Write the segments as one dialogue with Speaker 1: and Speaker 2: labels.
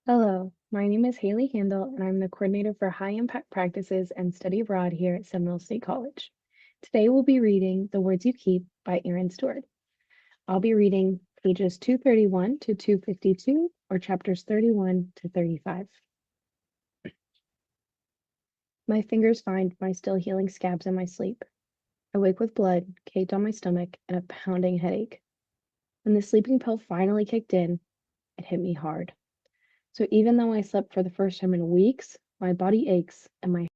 Speaker 1: Hello, my name is Hailee Handel, and I'm the coordinator for High Impact Practices and Study Abroad here at Seminole State College. Today we'll be reading The Words You Keep by Erin Stewart. I'll be reading pages 231 to 252 or chapters 31 to 35. My fingers find my still healing scabs in my sleep. I wake with blood caked on my stomach and a pounding headache. When the sleeping pill finally kicked in, it hit me hard. So even though I slept for the first time in weeks, my body aches and my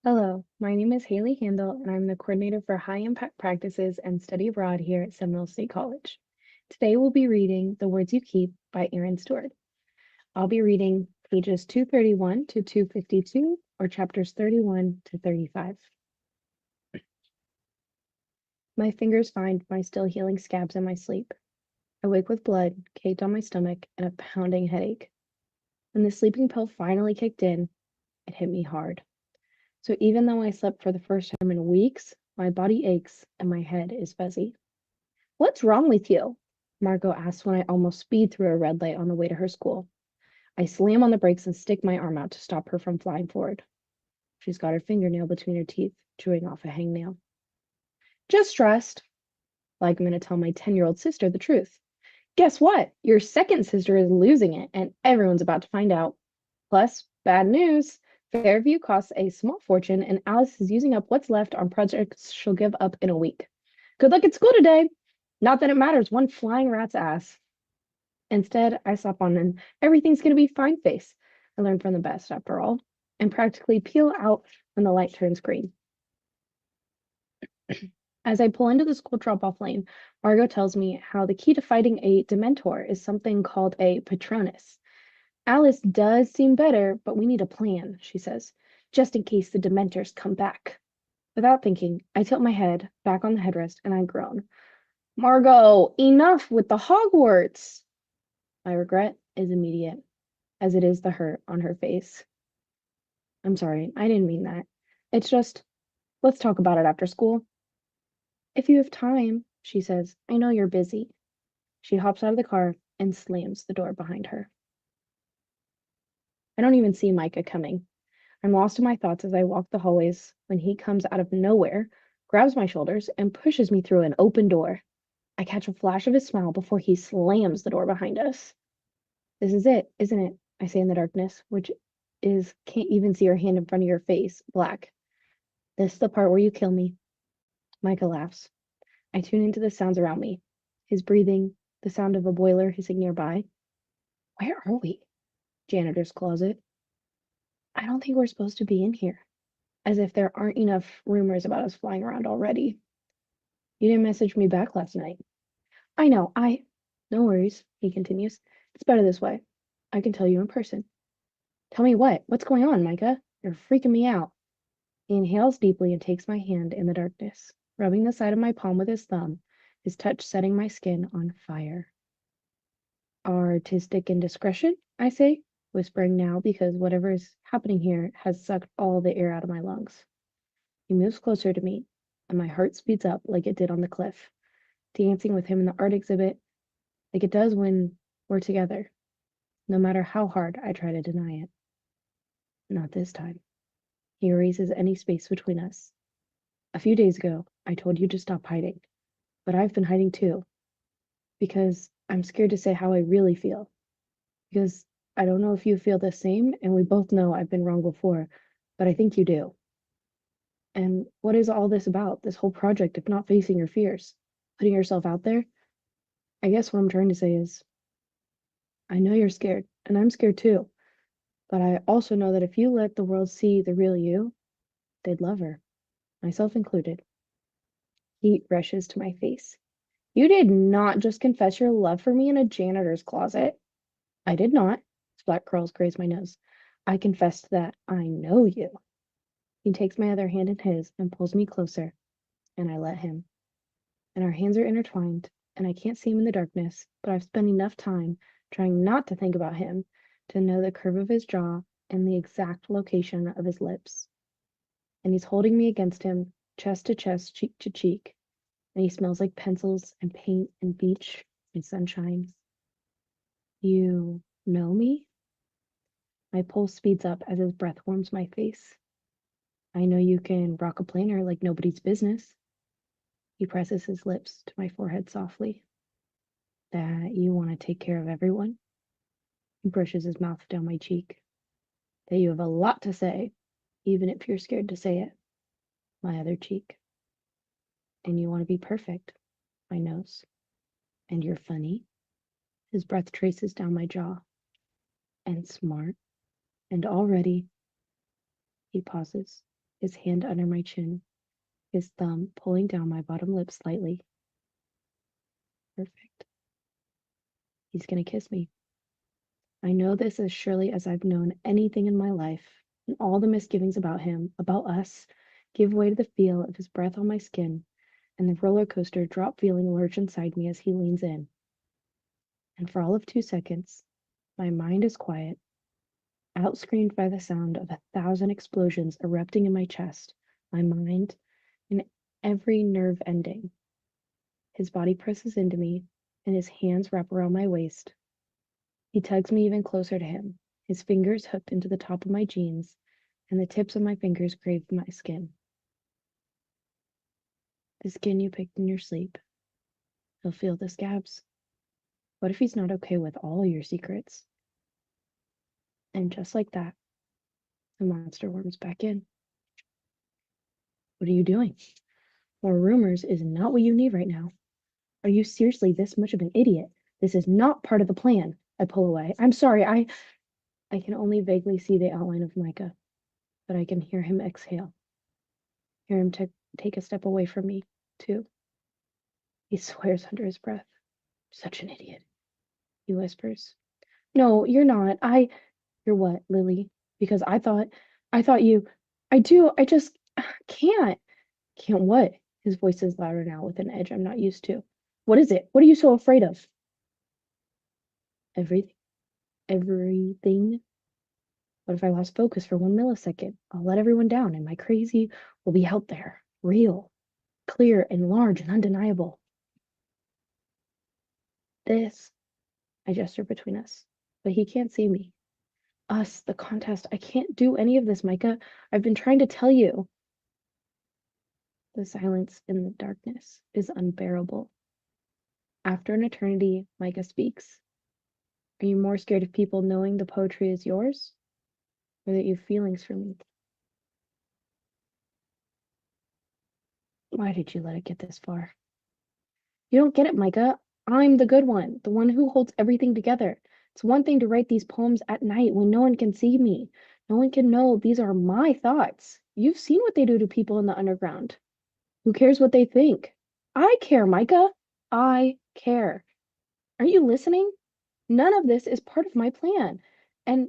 Speaker 1: Hello, my name is Hailee Handel, and I'm the coordinator for High Impact Practices and Study Abroad here at Seminole State College. Today we'll be reading The Words You Keep by Erin Stewart. I'll be reading pages 231 to 252 or chapters 31 to 35. My fingers find my still healing scabs in my sleep. I wake with blood caked on my stomach and a pounding headache. When the sleeping pill finally kicked in, it hit me hard. So even though I slept for the first time in weeks, my body aches and my head is fuzzy. What's wrong with you? Margot asks when I almost speed through a red light on the way to her school. I slam on the brakes and stick my arm out to stop her from flying forward. She's got her fingernail between her teeth, chewing off a hangnail. Just stressed. Like I'm going to tell my 10-year-old sister the truth. Guess what? Your second sister is losing it, and everyone's about to find out. Plus, bad news. Fairview costs a small fortune, and Alice is using up what's left on projects she'll give up in a week. Good luck at school today. Not that it matters one flying rat's ass. Instead, I slap on an everything's going to be fine face. I learned from the best, after all, and practically peel out when the light turns green. As I pull into the school drop-off lane, Margot tells me how the key to fighting a Dementor is something called a Patronus. Alice does seem better, but we need a plan, she says, just in case the Dementors come back. Without thinking, I tilt my head back on the headrest and I groan. Margot, enough with the Hogwarts! My regret is immediate, as it is the hurt on her face. I'm sorry, I didn't mean that. It's just, let's talk about it after school. If you have time, she says. I know you're busy. She hops out of the car and slams the door behind her. I don't even see Micah coming. I'm lost in my thoughts as I walk the hallways when he comes out of nowhere, grabs my shoulders, and pushes me through an open door. I catch a flash of his smile before he slams the door behind us. This is it, isn't it? I say in the darkness, which is can't even see your hand in front of your face, black. This is the part where you kill me. Micah laughs. I tune into the sounds around me. His breathing, the sound of a boiler hissing nearby. Where are we? Janitor's closet. I don't think we're supposed to be in here. As if there aren't enough rumors about us flying around already. You didn't message me back last night. I know, No worries, he continues. It's better this way. I can tell you in person. Tell me what? What's going on, Micah? You're freaking me out. He inhales deeply and takes my hand in the darkness, rubbing the side of my palm with his thumb, his touch setting my skin on fire. Artistic indiscretion, I say, whispering now because whatever is happening here has sucked all the air out of my lungs. He moves closer to me, and my heart speeds up like it did on the cliff, dancing with him in the art exhibit, like it does when we're together, no matter how hard I try to deny it. Not this time. He erases any space between us. A few days ago, I told you to stop hiding, but I've been hiding too, because I'm scared to say how I really feel. because I don't know if you feel the same, and we both know I've been wrong before, but I think you do. And what is all this about, this whole project of not facing your fears, putting yourself out there? I guess what I'm trying to say is, I know you're scared, and I'm scared too, but I also know that if you let the world see the real you, they'd love her, myself included. Heat rushes to my face. You did not just confess your love for me in a janitor's closet. I did not. His black curls graze my nose. I confessed that I know you. He takes my other hand in his and pulls me closer, and I let him. And our hands are intertwined, and I can't see him in the darkness, but I've spent enough time trying not to think about him to know the curve of his jaw and the exact location of his lips. And he's holding me against him, chest to chest, cheek to cheek, and he smells like pencils and paint and beach and sunshine. You know me? My pulse speeds up as his breath warms my face. I know you can rock a planner like nobody's business. He presses his lips to my forehead softly. That you want to take care of everyone? He brushes his mouth down my cheek. That you have a lot to say, even if you're scared to say it. My other cheek. And you want to be perfect. My nose. And you're funny. His breath traces down my jaw. And smart. And already. He pauses, his hand under my chin, his thumb pulling down my bottom lip slightly. Perfect. He's gonna kiss me. I know this as surely as I've known anything in my life, and all the misgivings about him, about us, give way to the feel of his breath on my skin, and the roller coaster drop feeling lurch inside me as he leans in. And for all of 2 seconds, my mind is quiet, outscreened by the sound of 1,000 explosions erupting in my chest, my mind, and every nerve ending. His body presses into me, and his hands wrap around my waist. He tugs me even closer to him, his fingers hooked into the top of my jeans, and the tips of my fingers grave my skin. The skin you picked in your sleep. He'll feel the scabs. What if he's not okay with all your secrets? And just like that, the monster worms back in. What are you doing? More rumors is not what you need right now. Are you seriously this much of an idiot? This is not part of the plan. I pull away. I'm sorry, I can only vaguely see the outline of Micah, but I can hear him exhale. Hear him take a step away from me, too. He swears under his breath. Such an idiot, he whispers. No, you're not. You're what, Lily? Because I thought I do, I just can't. Can't what? His voice is louder now with an edge I'm not used to. What is it? What are you so afraid of? Everything. Everything. What if I lost focus for 1 millisecond? I'll let everyone down, and my crazy will be out there, real, clear, and large and undeniable. This, I gesture between us, but he can't see me. Us, the contest. I can't do any of this, Micah. I've been trying to tell you. The silence in the darkness is unbearable. After an eternity, Micah speaks. Are you more scared of people knowing the poetry is yours? Or that you have feelings for me? Why did you let it get this far? You don't get it, Micah. I'm the good one, the one who holds everything together. It's one thing to write these poems at night when no one can see me. No one can know these are my thoughts. You've seen what they do to people in the underground. Who cares what they think? I care, Micah. I care. Aren't you listening? None of this is part of my plan. And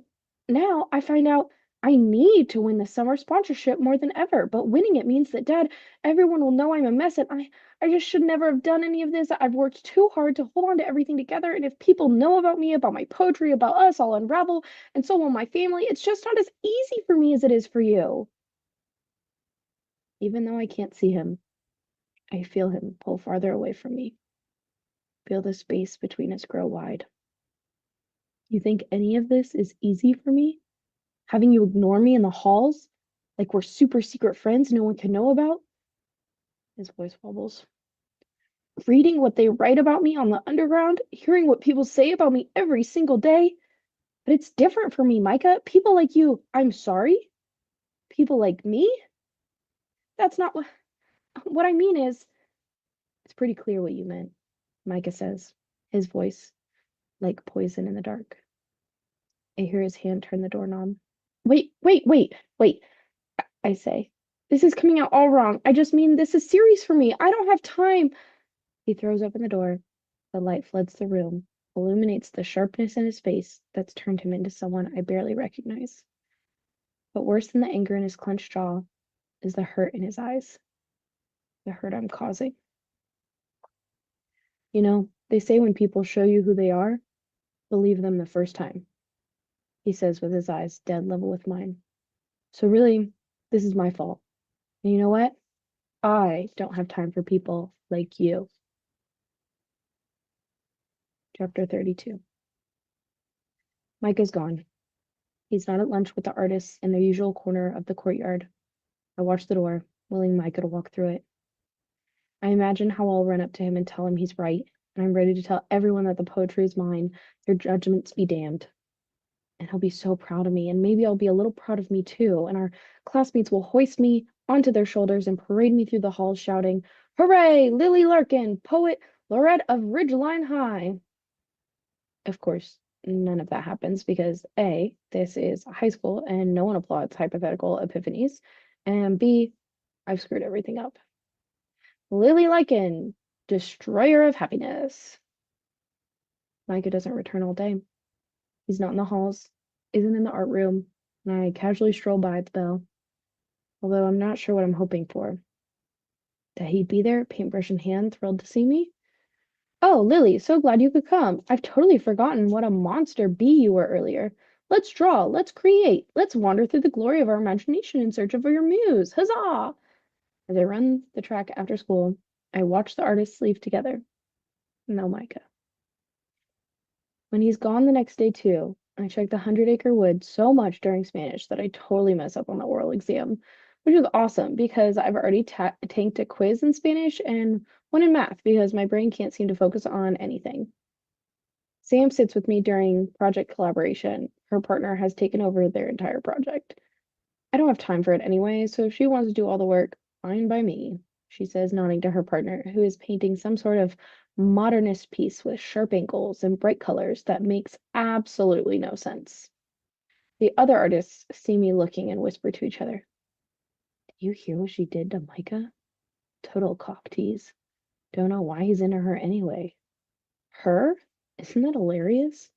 Speaker 1: now I find out I need to win the summer sponsorship more than ever. But winning it means that, Dad, everyone will know I'm a mess. And I just should never have done any of this. I've worked too hard to hold on to everything together. And if people know about me, about my poetry, about us, I'll unravel. And so will my family. It's just not as easy for me as it is for you. Even though I can't see him, I feel him pull farther away from me. Feel the space between us grow wide. You think any of this is easy for me? Having you ignore me in the halls? Like we're super secret friends no one can know about? His voice wobbles. Reading what they write about me on the underground? Hearing what people say about me every single day? But it's different for me, Micah. People like you, I'm sorry. People like me? That's not what I mean is, it's pretty clear what you meant, Micah says, his voice like poison in the dark. I hear his hand turn the doorknob. Wait, I say. This is coming out all wrong. I just mean this is serious for me. I don't have time. He throws open the door. The light floods the room, illuminates the sharpness in his face that's turned him into someone I barely recognize. But worse than the anger in his clenched jaw is the hurt in his eyes, the hurt I'm causing. You know, they say when people show you who they are, believe them the first time, he says with his eyes dead level with mine. So really, this is my fault. And you know what? I don't have time for people like you. Chapter 32. Mike is gone. He's not at lunch with the artists in their usual corner of the courtyard. I watch the door, willing Micah to walk through it. I imagine how I'll run up to him and tell him he's right, and I'm ready to tell everyone that the poetry is mine, their judgments be damned. And he'll be so proud of me, and maybe I'll be a little proud of me too, and our classmates will hoist me onto their shoulders and parade me through the halls shouting, "Hooray, Lily Larkin, poet laureate of Ridgeline High." Of course, none of that happens because A, this is high school and no one applauds hypothetical epiphanies, and B, I've screwed everything up. Lily Larkin, destroyer of happiness. Micah doesn't return all day. He's not in the halls, isn't in the art room, and I casually stroll by at the bell, although I'm not sure what I'm hoping for. That he'd be there, paintbrush in hand, thrilled to see me. Oh, Lily, so glad you could come. I've totally forgotten what a monster bee you were earlier. Let's draw, let's create, let's wander through the glory of our imagination in search of your muse. Huzzah! As I run the track after school, I watch the artists leave together. No Micah. When he's gone the next day too, I check the 100-acre wood so much during Spanish that I totally mess up on the oral exam, which is awesome because I've already tanked a quiz in Spanish and one in math because my brain can't seem to focus on anything. Sam sits with me during project collaboration. Her partner has taken over their entire project. I don't have time for it anyway, so if she wants to do all the work, fine by me, she says, nodding to her partner, who is painting some sort of modernist piece with sharp angles and bright colors that makes absolutely no sense. The other artists see me looking and whisper to each other, "Did you hear what she did to Micah? Total cock tease. Don't know why he's into her anyway." Her? Isn't that hilarious?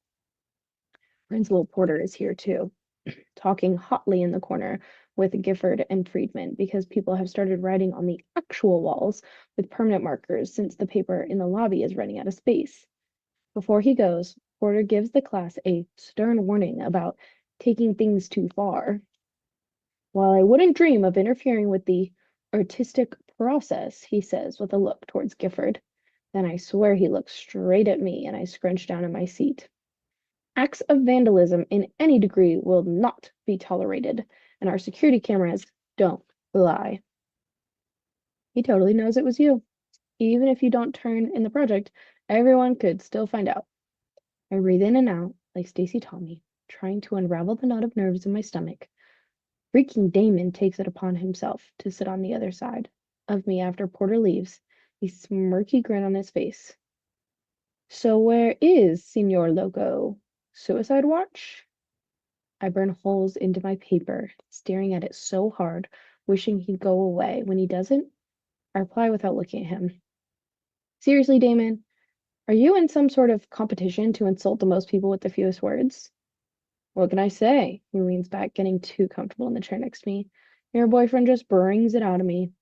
Speaker 1: Principal Porter is here too, talking hotly in the corner with Gifford and Friedman because people have started writing on the actual walls with permanent markers since the paper in the lobby is running out of space. Before he goes, Porter gives the class a stern warning about taking things too far. "While I wouldn't dream of interfering with the artistic process," he says with a look towards Gifford. Then I swear he looks straight at me and I scrunch down in my seat. "Acts of vandalism in any degree will not be tolerated, and our security cameras don't lie." He totally knows it was you. Even if you don't turn in the project, everyone could still find out. I breathe in and out, like Stacy taught me, trying to unravel the knot of nerves in my stomach. Freaking Damon takes it upon himself to sit on the other side of me after Porter leaves, a smirky grin on his face. "So where is Senor Loco? Suicide watch?" I burn holes into my paper, staring at it so hard, wishing he'd go away. When he doesn't, I reply without looking at him. "Seriously, Damon, are you in some sort of competition to insult the most people with the fewest words?" "What can I say?" He leans back, getting too comfortable in the chair next to me. "Your boyfriend just brings it out of me."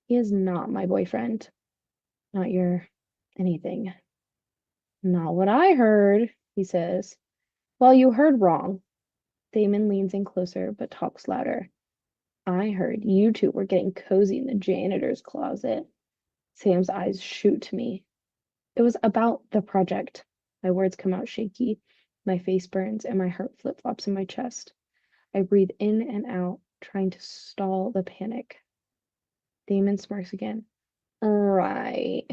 Speaker 1: "He is not my boyfriend. Not your anything." "Not what I heard," he says. "Well, you heard wrong." Damon leans in closer, but talks louder. "I heard you two were getting cozy in the janitor's closet." Sam's eyes shoot to me. "It was about the project." My words come out shaky. My face burns and my heart flip-flops in my chest. I breathe in and out, trying to stall the panic. Damon smirks again. "Right."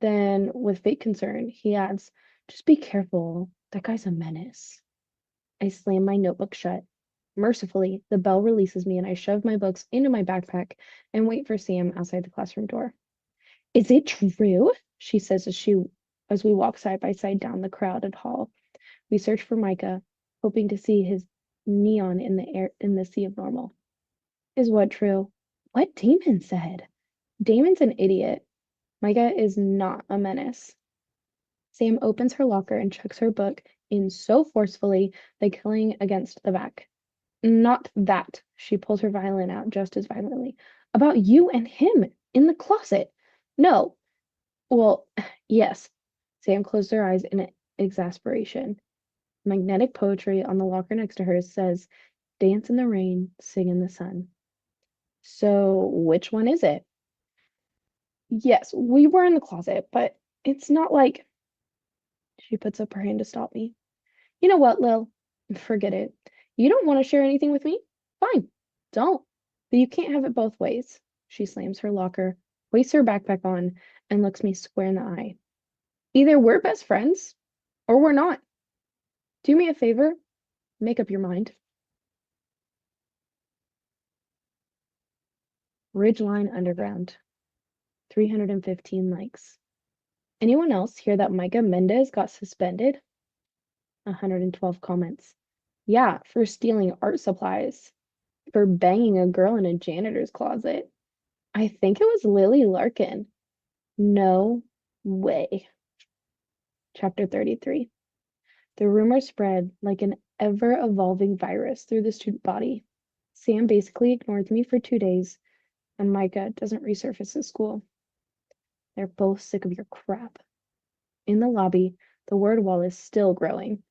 Speaker 1: Then, with fake concern, he adds, "Just be careful. That guy's a menace." I slam my notebook shut. Mercifully, the bell releases me and I shove my books into my backpack and wait for Sam outside the classroom door. Is it true? She says as we walk side by side down the crowded hall. We search for Micah, hoping to see his neon in the air in the sea of normal. Is what true? What Damon said. Damon's an idiot. Micah is not a menace. Sam opens her locker and chucks her book in so forcefully that killing against the back. Not that. She pulls her violin out just as violently. About you and him in the closet. No. Well, yes. Sam closed her eyes in exasperation. Magnetic poetry on the locker next to her says, dance in the rain, sing in the sun. So, which one is it? Yes, we were in the closet, but it's not like. She puts up her hand to stop me. You know what, Lil? Forget it. You don't want to share anything with me? Fine, don't. But you can't have it both ways. She slams her locker, hoists her backpack on, and looks me square in the eye. Either we're best friends, or we're not. Do me a favor, make up your mind. Ridgeline Underground, 315 likes. Anyone else hear that Micah Mendez got suspended? 112 comments. Yeah, for stealing art supplies. For banging a girl in a janitor's closet. I think it was Lily Larkin. No way. Chapter 33. The rumor spread like an ever-evolving virus through the student body. Sam basically ignored me for 2 days, and Micah doesn't resurface at school. They're both sick of your crap. In the lobby, the word wall is still growing.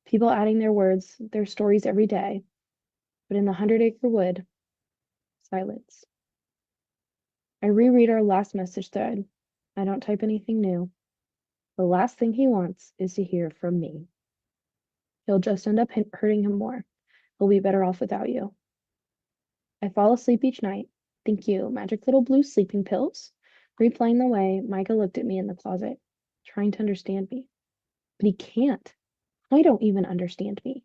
Speaker 1: People adding their stories every day. But in the 100-acre wood, silence. I reread our last message thread. I don't type anything new. The last thing he wants is to hear from me. He'll just end up hurting him more. He'll be better off without you. I fall asleep each night. Thank you, magic little blue sleeping pills. Replaying the way Micah looked at me in the closet, trying to understand me. But he can't. I don't even understand me.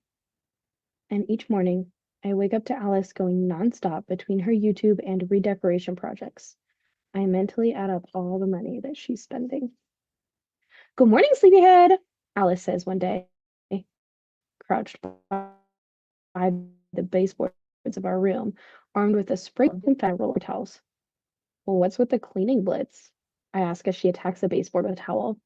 Speaker 1: And each morning, I wake up to Alice going nonstop between her YouTube and redecoration projects. I mentally add up all the money that she's spending. Good morning, sleepyhead, Alice says one day, crouched by the baseboards of our room, armed with a spray and fat roller towels. Well, what's with the cleaning blitz? I ask as she attacks the baseboard with a towel.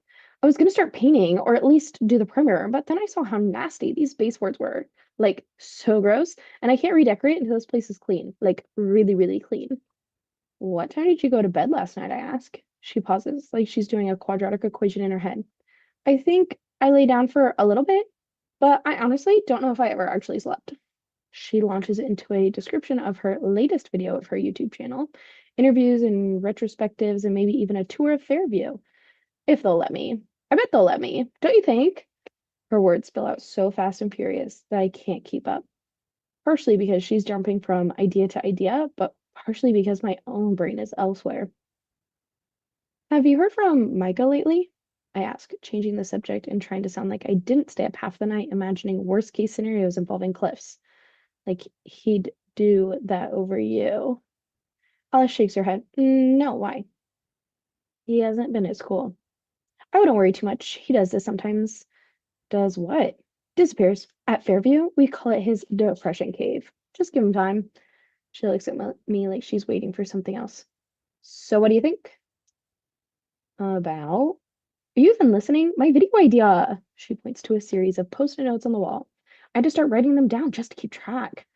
Speaker 1: I was going to start painting, or at least do the perimeter, but then I saw how nasty these baseboards were. Like, so gross. And I can't redecorate until this place is clean. Like, really, really clean. What time did you go to bed last night? I ask. She pauses, like she's doing a quadratic equation in her head. I think I lay down for a little bit, but I honestly don't know if I ever actually slept. She launches into a description of her latest video of her YouTube channel, interviews and retrospectives, and maybe even a tour of Fairview. If they'll let me. I bet they'll let me. Don't you think? Her words spill out so fast and furious that I can't keep up. Partially because she's jumping from idea to idea, but partially because my own brain is elsewhere. Have you heard from Micah lately? I ask, changing the subject and trying to sound like I didn't stay up half the night imagining worst case scenarios involving cliffs. Like he'd do that over you. Alice shakes her head. No, why? He hasn't been at school. I wouldn't worry too much. He does this sometimes. Does what? Disappears. At Fairview, we call it his depression cave. Just give him time. She looks at me like she's waiting for something else. So what do you think? About? Are you even listening? My video idea. She points to a series of post-it notes on the wall. I had to start writing them down just to keep track.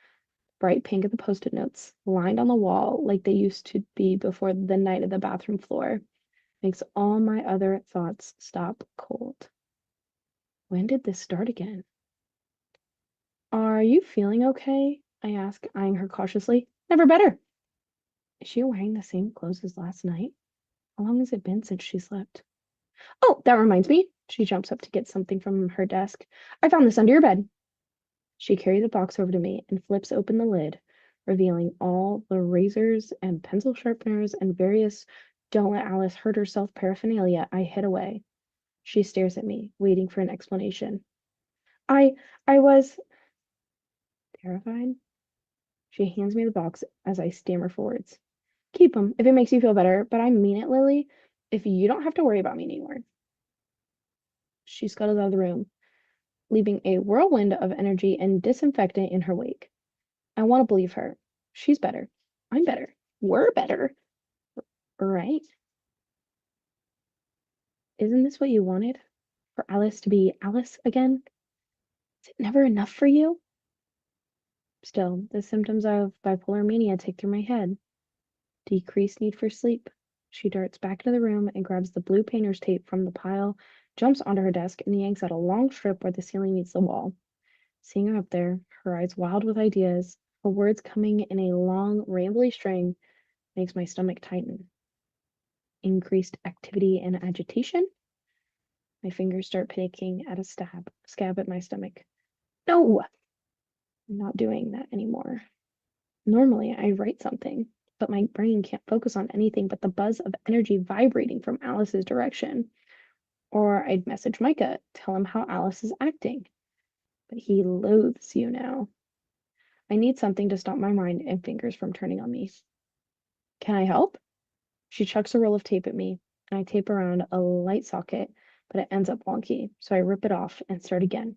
Speaker 1: Bright pink of the post-it notes, lined on the wall like they used to be before the night of the bathroom floor, makes all my other thoughts stop cold. When did this start again? Are you feeling okay? I ask, eyeing her cautiously. Never better. Is she wearing the same clothes as last night? How long has it been since she slept? Oh, that reminds me. She jumps up to get something from her desk. I found this under your bed. She carries the box over to me and flips open the lid, revealing all the razors and pencil sharpeners and various don't let Alice hurt herself paraphernalia I hid away. She stares at me, waiting for an explanation. I was Terrified, she hands me the box as I stammer for words. Keep them if it makes you feel better, but I mean it, Lily. If you don't have to worry about me anymore. She scuttles out of the room, leaving a whirlwind of energy and disinfectant in her wake. I want to believe her. She's better. I'm better. We're better. Right? Isn't this what you wanted? For Alice to be Alice again? Is it never enough for you? Still, the symptoms of bipolar mania take through my head. Decreased need for sleep. She darts back into the room and grabs the blue painter's tape from the pile, jumps onto her desk, and yanks out a long strip where the ceiling meets the wall. Seeing her up there, her eyes wild with ideas, her words coming in a long, rambly string, makes my stomach tighten. Increased activity and agitation? My fingers start picking at a scab at my stomach. No! I'm not doing that anymore. Normally, I write something, but my brain can't focus on anything but the buzz of energy vibrating from Alice's direction. Or I'd message Micah, tell him how Alice is acting. But he loathes you now. I need something to stop my mind and fingers from turning on me. Can I help? She chucks a roll of tape at me, and I tape around a light socket, but it ends up wonky, so I rip it off and start again.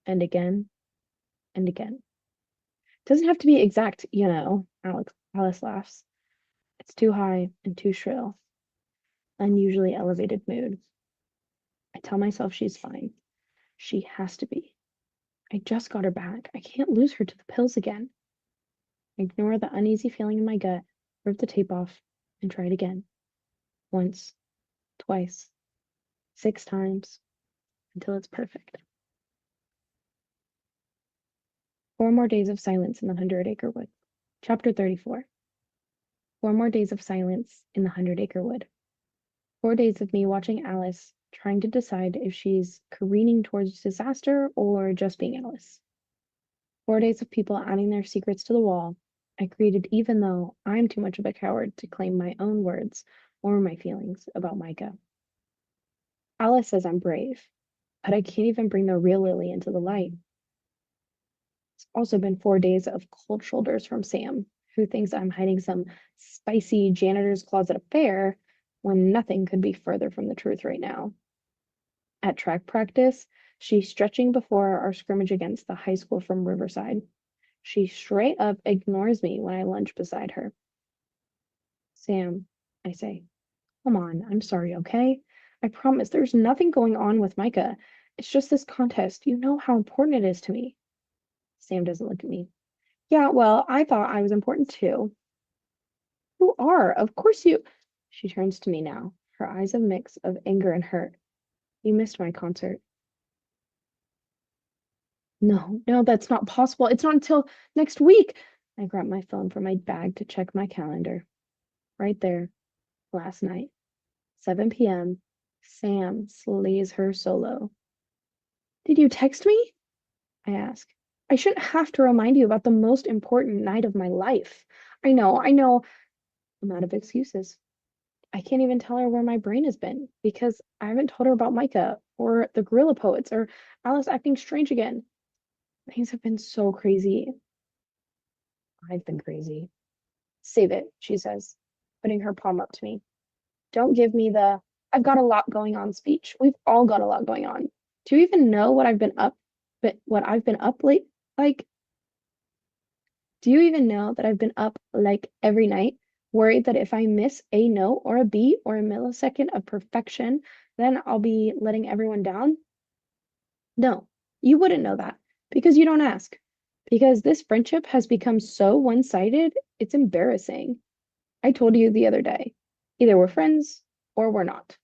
Speaker 1: And again, and again. Doesn't have to be exact, Alice laughs. It's too high and too shrill. Unusually elevated mood. I tell myself she's fine. She has to be. I just got her back. I can't lose her to the pills again. I ignore the uneasy feeling in my gut, rip the tape off, and try it again. Once, twice, 6 times, until it's perfect. 4 more days of silence in the 100-acre wood. Chapter 34. 4 more days of silence in the 100-acre wood. 4 days of me watching Alice, trying to decide if she's careening towards disaster or just being Alice. 4 days of people adding their secrets to the wall I created, even though I'm too much of a coward to claim my own words or my feelings about Micah. Alice says I'm brave, but I can't even bring the real Lily into the light. It's also been 4 days of cold shoulders from Sam, who thinks I'm hiding some spicy janitor's closet affair when nothing could be further from the truth right now. At track practice, she's stretching before our scrimmage against the high school from Riverside. She straight up ignores me when I lunge beside her. Sam, I say, come on, I'm sorry, okay? I promise there's nothing going on with Micah. It's just this contest. You know how important it is to me. Sam doesn't look at me. Yeah, well, I thought I was important too. You are, of course you. She turns to me now, her eyes a mix of anger and hurt. You missed my concert. No, no, that's not possible. It's not until next week. I grab my phone from my bag to check my calendar. Right there, last night, 7 p.m., Sam slays her solo. Did you text me? I ask. I shouldn't have to remind you about the most important night of my life. I know. I'm out of excuses. I can't even tell her where my brain has been because I haven't told her about Micah or the Gorilla Poets or Alice acting strange again. Things have been so crazy. I've been crazy. Save it, she says, putting her palm up to me. Don't give me the I've got a lot going on speech. We've all got a lot going on. Do you even know what I've been up late like? Do you even know that I've been up like every night, worried that if I miss a note or a beat or a millisecond of perfection, then I'll be letting everyone down? No, you wouldn't know that because you don't ask. Because this friendship has become so one-sided, it's embarrassing. I told you the other day, either we're friends or we're not.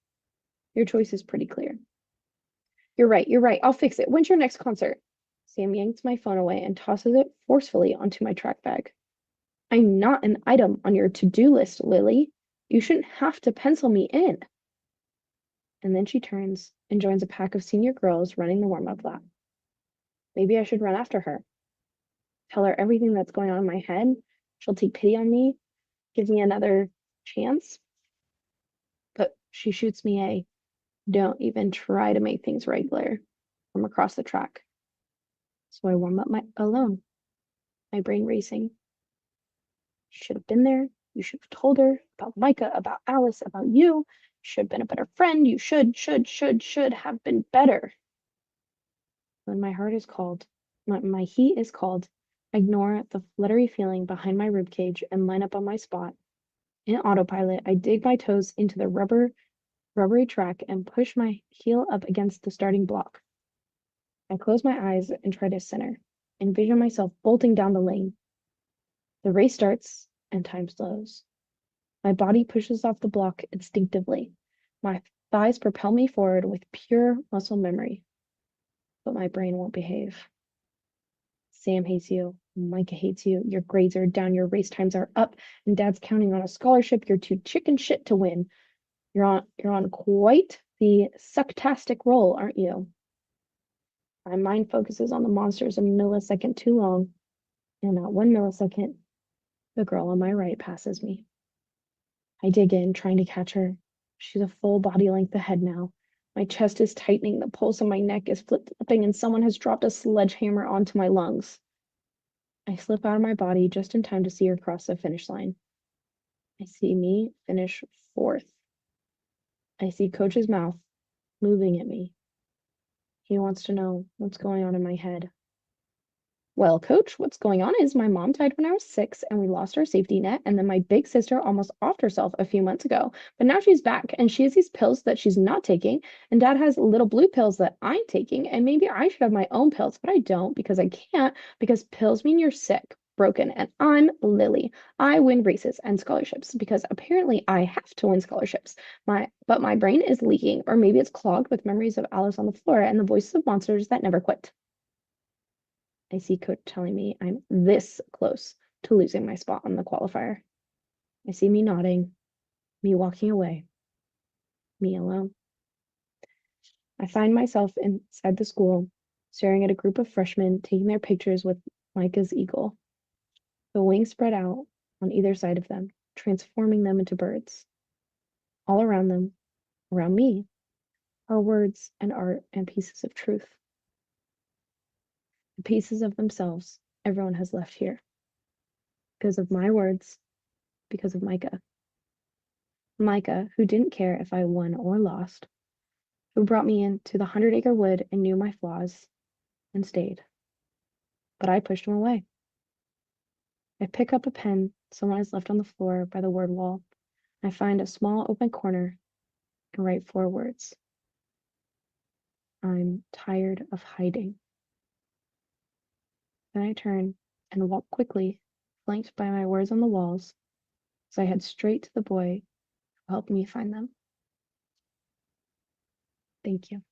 Speaker 1: Your choice is pretty clear. You're right. I'll fix it. When's your next concert? Sam yanks my phone away and tosses it forcefully onto my track bag. I'm not an item on your to-do list, Lily. You shouldn't have to pencil me in. And then she turns and joins a pack of senior girls running the warm-up lap. Maybe I should run after her. Tell her everything that's going on in my head. She'll take pity on me, give me another chance. But she shoots me a don't even try to make things regular from across the track. So I warm up alone. my brain racing. You should have been there. You should have told her about Micah, about Alice, about you. You should have been a better friend. You should have been better. When my heart is called, my heat is called, I ignore the fluttery feeling behind my ribcage and line up on my spot. In autopilot, I dig my toes into the rubbery track and push my heel up against the starting block. I close my eyes and try to center, envision myself bolting down the lane. The race starts and time slows. My body pushes off the block instinctively. My thighs propel me forward with pure muscle memory. But my brain won't behave. Sam hates you. Micah hates you. Your grades are down. Your race times are up. And Dad's counting on a scholarship you're too chicken shit to win. You're on quite the sucktastic roll, aren't you? My mind focuses on the monsters a millisecond too long, and at 1 millisecond, the girl on my right passes me. I dig in, trying to catch her. She's a full body length ahead now. My chest is tightening, the pulse in my neck is flip-flopping, and someone has dropped a sledgehammer onto my lungs. I slip out of my body just in time to see her cross the finish line. I see me finish fourth. I see Coach's mouth moving at me. He wants to know what's going on in my head. Well, Coach, what's going on is my mom died when I was 6 and we lost our safety net. And then my big sister almost offed herself a few months ago. But now she's back and she has these pills that she's not taking. And Dad has little blue pills that I'm taking. And maybe I should have my own pills, but I don't because I can't, because pills mean you're sick, broken. And I'm Lily. I win races and scholarships because apparently I have to win scholarships. But my brain is leaking, or maybe it's clogged with memories of Alice on the floor and the voices of monsters that never quit. I see Coach telling me I'm this close to losing my spot on the qualifier. I see me nodding, me walking away, me alone. I find myself inside the school, staring at a group of freshmen taking their pictures with Micah's eagle. The wings spread out on either side of them, transforming them into birds. All around them, around me, are words and art and pieces of truth. The pieces of themselves everyone has left here. Because of my words, because of Micah. Micah, who didn't care if I won or lost, who brought me into the 100-acre wood and knew my flaws and stayed. But I pushed him away. I pick up a pen someone has left on the floor by the word wall. I find a small open corner and write 4 words. I'm tired of hiding. Then I turn and walk quickly, flanked by my words on the walls, as I head straight to the boy who helped me find them. Thank you.